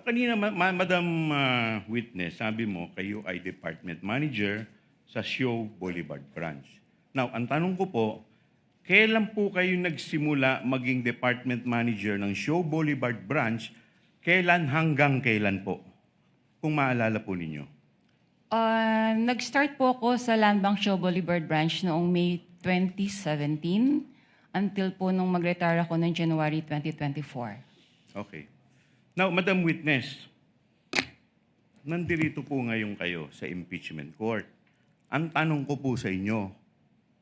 kanina, Madam Witness, sabi mo, kayo ay Department Manager sa Show Boulevard Branch. Now, ang tanong ko po, kailan po kayo nagsimula maging Department Manager ng Show Boulevard Branch? Kailan hanggang kailan po? Kung maalala po ninyo. Nag-start po ako sa Land Bank Show Boulevard Branch noong May 2017 until po nung mag-retire ako ng January 2024. Okay. Now, Madam Witness, nandito po ngayon kayo sa impeachment court. Ang tanong ko po sa inyo,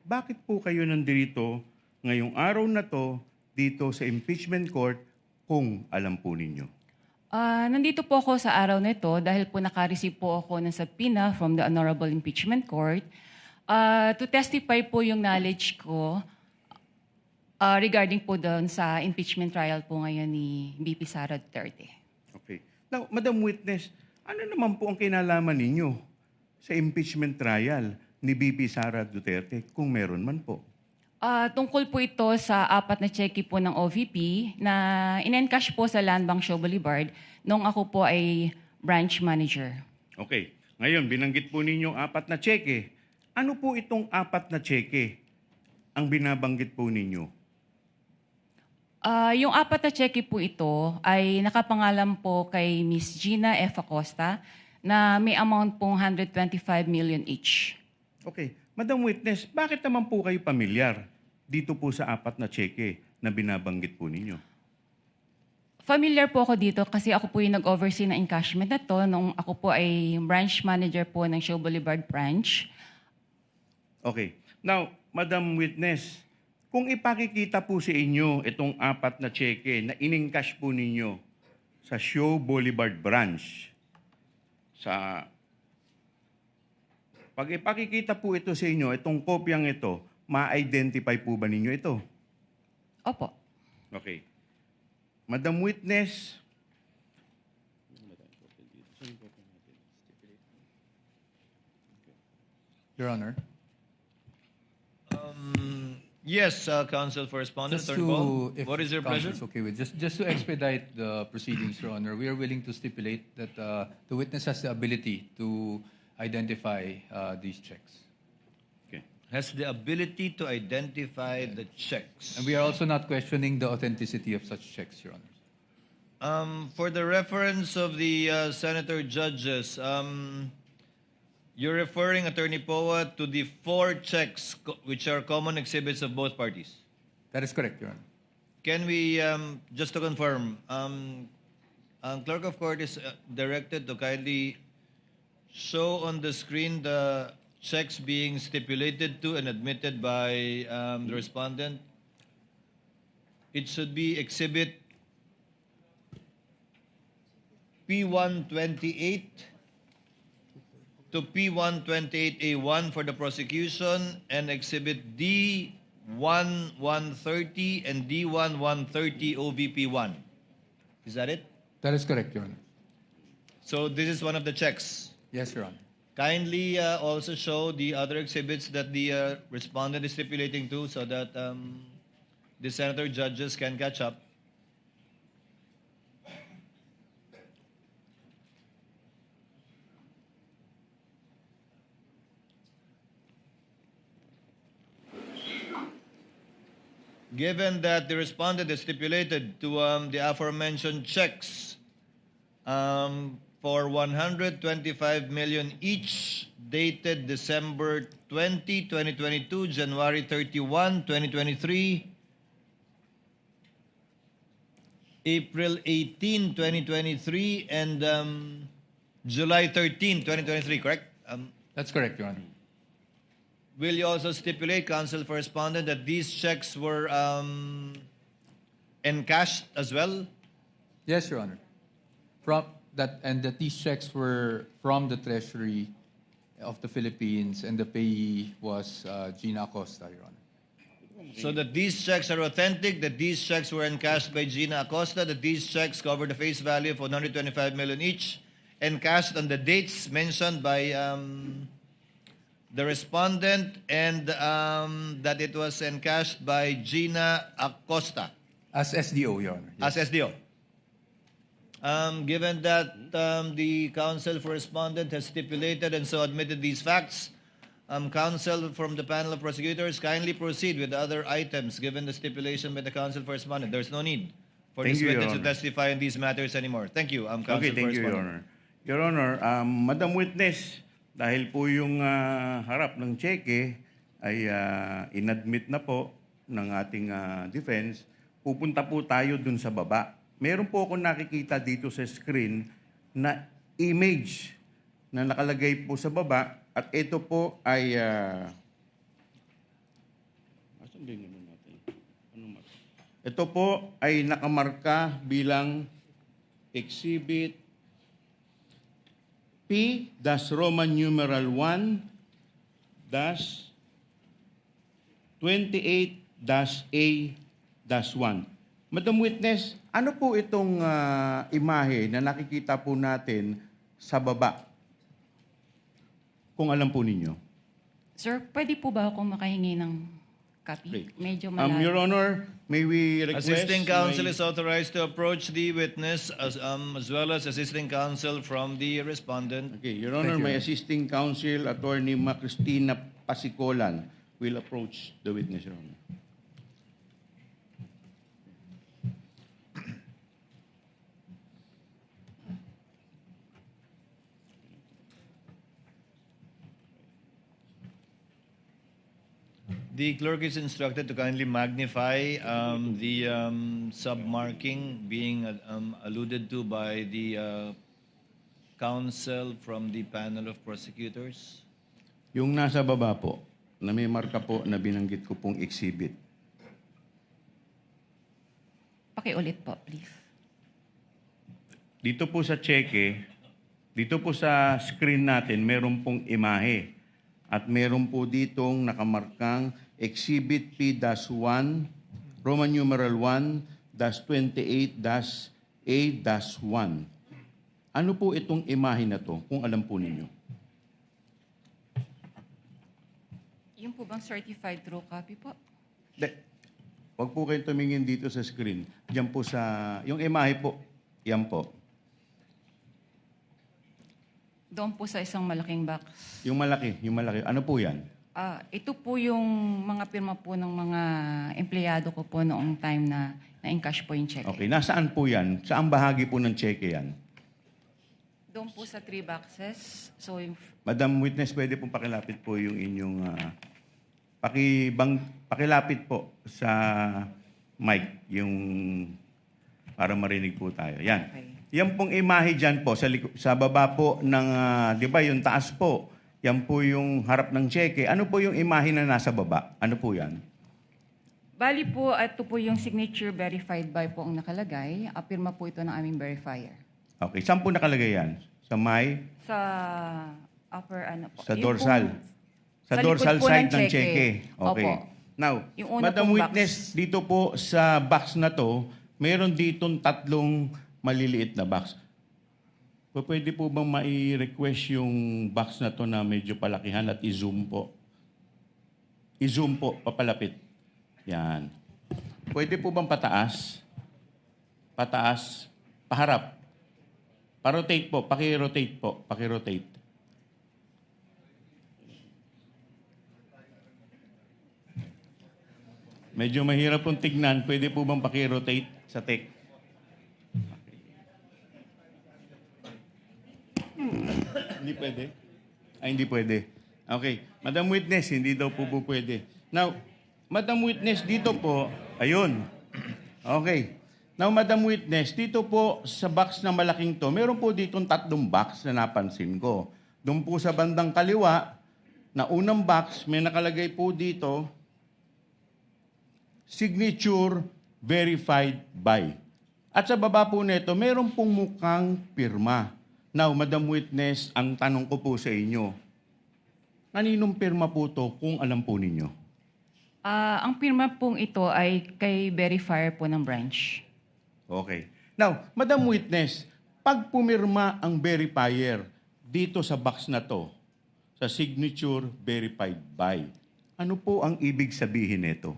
bakit po kayo nandito ngayong araw na to dito sa impeachment court kung alam po ninyo? Nandito po ako sa araw na ito dahil po naka-receive po ako ng subpoena from the Honorable Impeachment Court to testify po yung knowledge ko regarding po doon sa impeachment trial po ngayon ni BP Sara Duterte. Okay. Now, Madam Witness, ano naman po ang kinalaman ninyo sa impeachment trial ni BP Sara Duterte kung meron man po? Tungkol po ito sa 4 na cheque po ng OVP na in-encash po sa Land Bank Show Boulevard nung ako po ay branch manager. Okay. Ngayon, binanggit po ninyo 4 na cheque. Ano po itong 4 na cheque ang binabanggit po ninyo? Yung 4 na cheque po ito ay nakapangalan po kay Miss Gina F. Acosta na may amount pong 125 million each. Okay. Madam Witness, bakit naman po kayo pamilyar dito po sa 4 na cheque na binabanggit po ninyo? Familiar po ako dito kasi ako po yung nag-oversee ng encashment na to nung ako po ay branch manager po ng Show Boulevard Branch. Okay. Now, Madam Witness, kung ipakikita po sa inyo itong 4 na cheque na in-encash po ninyo sa Show Boulevard Branch, pag ipakikita po ito sa inyo, itong kopyang ito, ma-identify po ba ninyo ito? Opo. Okay. Madam Witness, Your Honor. Yes, Counsel for Respondent, Just Attorney Paul. to, if What is your pleasure? counsel is okay with, just to expedite the proceedings, Your Honor, we are willing to stipulate that the witness has the ability to identify these checks. okay. Has the ability to identify the checks. And we are also not questioning the authenticity of such checks, Your Honor. For the reference of the senator judges, you're referring, Attorney Poa, to the 4 checks which are common exhibits of both parties. That is correct, Your Honor. Can we, just to confirm, Clerk of Court is directed to kindly show on the screen the checks being stipulated to and admitted by the respondent. It should be exhibit P128 to P128A1 for the prosecution and exhibit D1130 and D1130 OVP1. Is that it? That is correct, Your Honor. So this is one of the checks. Yes, Your Honor. Kindly also show the other exhibits that the respondent is stipulating to so that the senator judges can catch up. Given that the respondent is stipulated to the aforementioned checks for 125 million each, dated December 20, 2022, January 31, 2023, April 18, 2023, and July 13, 2023, correct? That's correct, Your Honor. Will you also stipulate, Counsel for Respondent, that these checks were encashed as well? Yes, Your Honor. And that these checks were from the Treasury of the Philippines, and the payee was Gina Acosta, Your Honor. So that these checks are authentic, that these checks were encashed by Gina Acosta, that these checks cover the face value of 125 million each, encashed on the dates mentioned by the respondent, and that it was encashed by Gina Acosta As SDO, Your Honor. Yes. as SDO. Given that the counsel for respondent has stipulated and so admitted these facts, counsel from the panel of prosecutors, kindly proceed with the other items given the stipulation by the counsel for respondent. There's no need for Thank this you, Your witness to Honor. testify in these matters anymore. Thank you, counsel Okay, for thank you, Your respondent. Honor. Your Honor, Madam Witness, dahil po yung harap ng cheque ay inadmit na po ng ating defense, pupunta po tayo dun sa baba. Meron po ako nakikita dito sa screen na image na nakalagay po sa baba at ito po ay... asan ba yung ano natin? Ito po ay nakamarka bilang Exhibit P-Roman numeral 1 28-A-1. Madam Witness, ano po itong imahe na nakikita po natin sa baba? Kung alam po ninyo. Sir, pwede po ba akong makahingi ng copy? Okay. Medyo Your malayo. Honor, may we request... Assisting counsel may- is authorized to approach the witness as well as assisting counsel from the respondent. Okay, Your Honor, may assisting counsel, Attorney Cristina Pasicolan will approach the witness, Your Honor. The clerk is instructed to kindly magnify the submarking being alluded to by the counsel from the panel of prosecutors. Yung nasa baba po, na may marka po na binanggit ko pong exhibit. Pakiulit po, please. Dito po sa cheque, dito po sa screen natin, meron pong imahe. At meron po ditong nakamarkang Exhibit P-1, Roman numeral 1-28-A-1. Ano po itong imahe na to, kung alam po ninyo? Yung po bang certified true copy po? Huwag po kayong tumingin dito sa screen. Diyan po sa, yung imahe po, yan po. Doon po sa isang malaking box. Yung malaki. Ano po yan? Ito po yung mga pirma po ng mga empleyado ko po noong time na na-encash po yung check. Okay, nasaan po yan? Saan bahagi po ng cheque yan? Doon po sa 3 boxes. So, yung, Madam Witness, pwede pong pakilapit po yung inyong... pakilapit po sa mic, yung para marinig po tayo. Yan. Okay. Yan pong imahe dyan po, sa baba po ng, di ba, yung taas po, yan po yung harap ng cheque. Ano po yung imahe na nasa baba? Ano po yan? bali po, ito po yung signature verified by po ang nakalagay. Pirma po ito ng aming verifier. Okay, saan po nakalagay yan? Sa may? Sa upper ano po. Sa Yung dorsal? pong- Sa likod dorsal po side ng ng cheque. Okay. Opo. Now, Yung una Madam pong Witness, dito po sa box na to, meron ditong 3 maliliit na box. Pwede po bang mai-request yung box na to na medyo palakihan at i-zoom po? I-zoom po, papalapit. Yan. Pwede po bang pataas? Pataas, paharap. Pa-rotate po, paki-rotate po, paki-rotate. Medyo mahirap pong tignan. Pwede po bang paki-rotate sa tech? Hindi pwede? Ay, hindi pwede. Okay. Madam Witness, hindi daw po pwede. Now, Madam Witness, dito po, ayun. Okay. Now, Madam Witness, dito po sa box na malaking to, meron po ditong 3 box na napansin ko. Doon po sa bandang kaliwa, na unang box, may nakalagay po dito, signature verified by. At sa baba po nito, meron pong mukhang pirma. Now, Madam Witness, ang tanong ko po sa inyo, kaninong pirma po to kung alam po ninyo? Ang pirma pong ito ay kay verifier po ng branch. Okay. Now, Madam Witness, pag pumirma ang verifier dito sa box na to, sa signature verified by, ano po ang ibig sabihin nito?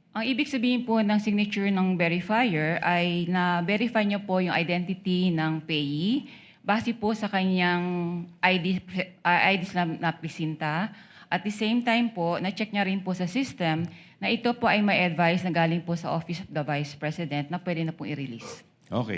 Ang ibig sabihin po ng signature ng verifier ay na-verify niya po yung identity ng payee base po sa kanyang IDs na presinta. At the same time po, na-check niya rin po sa system na ito po ay may advice na galing po sa Office of the Vice President na pwede na pong i-release. Okay.